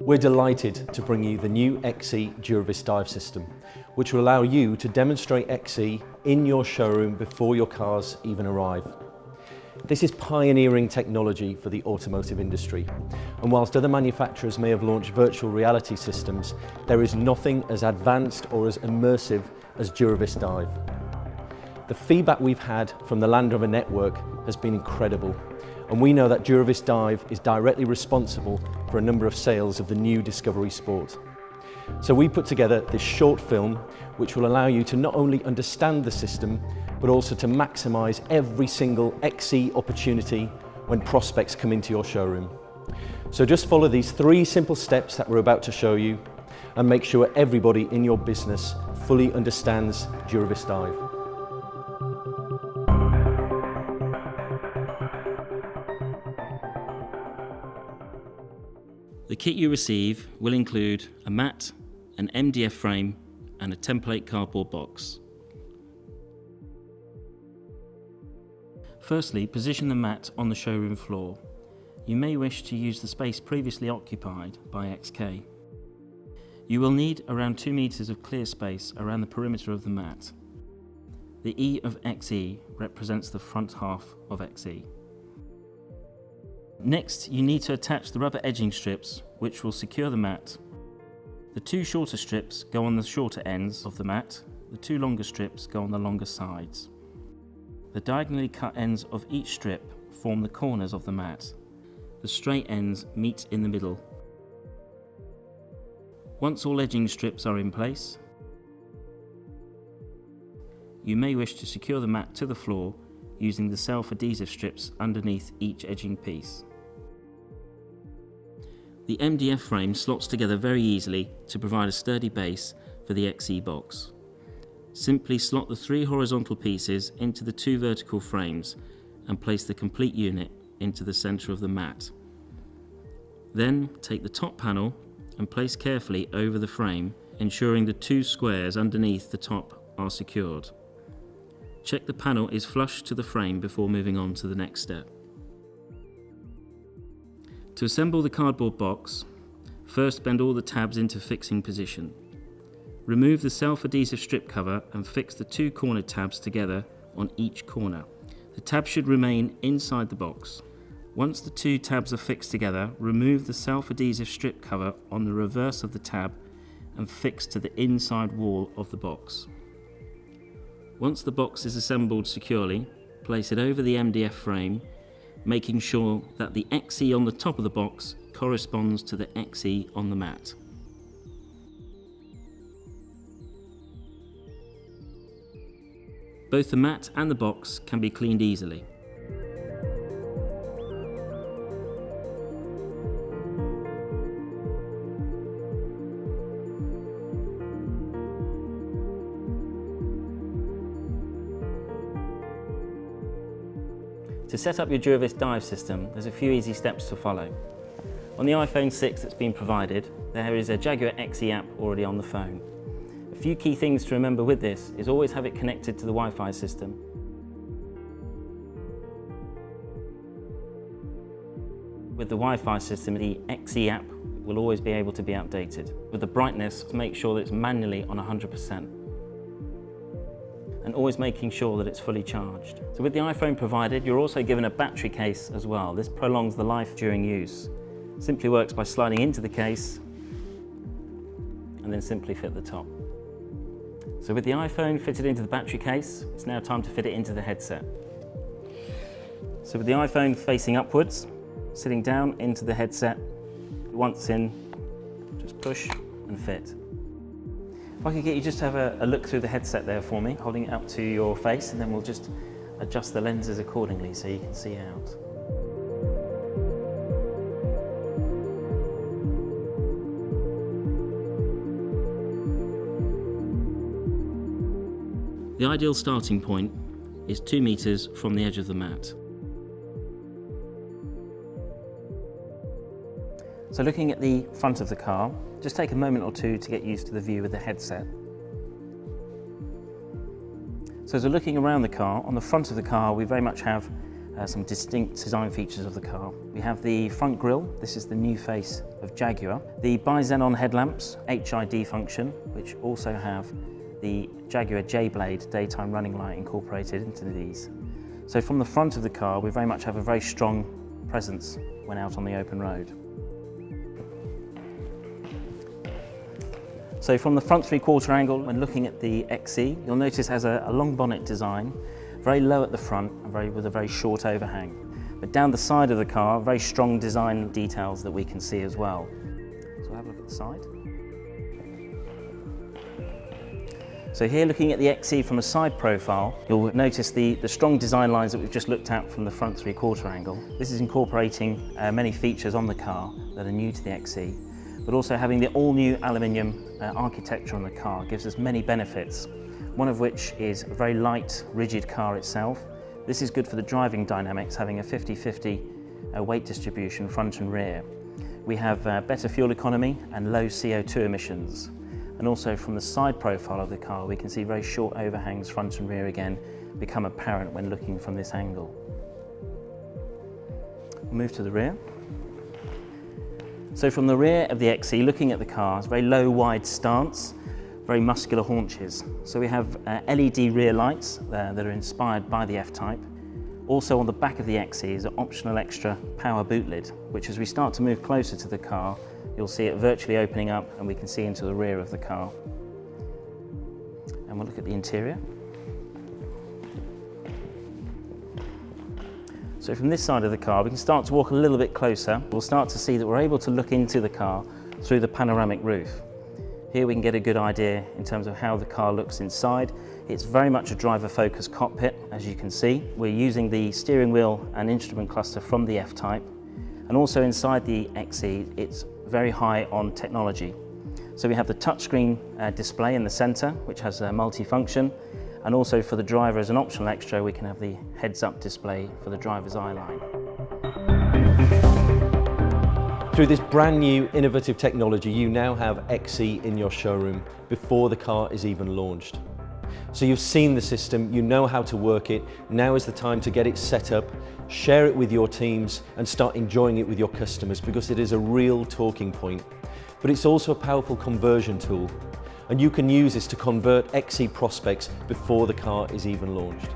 We're delighted to bring you the new XE Durovis Dive system, which will allow you to demonstrate XE in your showroom before your cars even arrive. This is pioneering technology for the automotive industry, and whilst other manufacturers may have launched virtual reality systems, there is nothing as advanced or as immersive as Durovis Dive. The feedback we've had from the Land Rover network has been incredible, and we know that Durovis Dive is directly responsible for a number of sales of the new Discovery Sport. So we put together this short film which will allow you to not only understand the system, but also to maximise every single XE opportunity when prospects come into your showroom. So just follow these 3 simple steps that we're about to show you and make sure everybody in your business fully understands Durovis Dive. The kit you receive will include a mat, an MDF frame and a template cardboard box. Firstly, position the mat on the showroom floor. You may wish to use the space previously occupied by XK. You will need around 2 meters of clear space around the perimeter of the mat. The E of XE represents the front half of XE. Next, you need to attach the rubber edging strips which will secure the mat. The 2 shorter strips go on the shorter ends of the mat, the 2 longer strips go on the longer sides. The diagonally cut ends of each strip form the corners of the mat. The straight ends meet in the middle. Once all edging strips are in place, you may wish to secure the mat to the floor using the self-adhesive strips underneath each edging piece. The MDF frame slots together very easily to provide a sturdy base for the XE box. Simply slot the 3 horizontal pieces into the 2 vertical frames and place the complete unit into the centre of the mat. Then take the top panel and place carefully over the frame, ensuring the 2 squares underneath the top are secured. Check the panel is flush to the frame before moving on to the next step. To assemble the cardboard box, first bend all the tabs into fixing position. Remove the self-adhesive strip cover and fix the 2 corner tabs together on each corner. The tabs should remain inside the box. Once the 2 tabs are fixed together, remove the self-adhesive strip cover on the reverse of the tab and fix to the inside wall of the box. Once the box is assembled securely, place it over the MDF frame, making sure that the XE on the top of the box corresponds to the XE on the mat. Both the mat and the box can be cleaned easily. To set up your Durovis Dive system, there's a few easy steps to follow. On the iPhone 6 that's been provided, there is a Jaguar XE app already on the phone. A few key things to remember with this is always have it connected to the Wi-Fi system. With the Wi-Fi system, the XE app will always be able to be updated. With the brightness, make sure that it's manually on 100%. And always making sure that it's fully charged. So with the iPhone provided, you're also given a battery case as well. This prolongs the life during use. Simply works by sliding into the case and then simply fit the top. So with the iPhone fitted into the battery case, it's now time to fit it into the headset. So with the iPhone facing upwards, sitting down into the headset, once in, just push and fit. If I could get you just to have a look through the headset there for me, holding it up to your face, and then we'll just adjust the lenses accordingly so you can see out. The ideal starting point is 2 meters from the edge of the mat. So looking at the front of the car, just take a moment or two to get used to the view with the headset. So as we're looking around the car, on the front of the car we very much have some distinct design features of the car. We have the front grille. This is the new face of Jaguar. The bi-xenon headlamps, HID function, which also have the Jaguar Jade daytime running light incorporated into these. So from the front of the car, we very much have a very strong presence when out on the open road. So from the front three-quarter angle, when looking at the XE, you'll notice it has a long bonnet design, very low at the front and with a very short overhang. But down the side of the car, very strong design details that we can see as well. So we'll have a look at the side. So here, looking at the XE from a side profile, you'll notice the strong design lines that we've just looked at from the front three-quarter angle. This is incorporating many features on the car that are new to the XE, but also having the all-new aluminium architecture on the car gives us many benefits, one of which is a very light, rigid car itself. This is good for the driving dynamics, having a 50-50 weight distribution front and rear. We have better fuel economy and low CO2 emissions. And also from the side profile of the car, we can see very short overhangs front and rear again become apparent when looking from this angle. We'll move to the rear. So from the rear of the XE, looking at the car, it's very low, wide stance, very muscular haunches. So we have LED rear lights that are inspired by the F-Type. Also on the back of the XE is an optional extra power boot lid, which as we start to move closer to the car, you'll see it virtually opening up and we can see into the rear of the car. And we'll look at the interior. So from this side of the car, we can start to walk a little bit closer. We'll start to see that we're able to look into the car through the panoramic roof. Here we can get a good idea in terms of how the car looks inside. It's very much a driver-focused cockpit, as you can see. We're using the steering wheel and instrument cluster from the F-Type. And also inside the XE, it's very high on technology. So we have the touchscreen display in the center, which has a multi-function. And also for the driver, as an optional extra, we can have the heads-up display for the driver's eye line. Through this brand new innovative technology, you now have XE in your showroom before the car is even launched. So you've seen the system, you know how to work it. Now is the time to get it set up, share it with your teams and start enjoying it with your customers, because it is a real talking point. But it's also a powerful conversion tool, and you can use this to convert XE prospects before the car is even launched.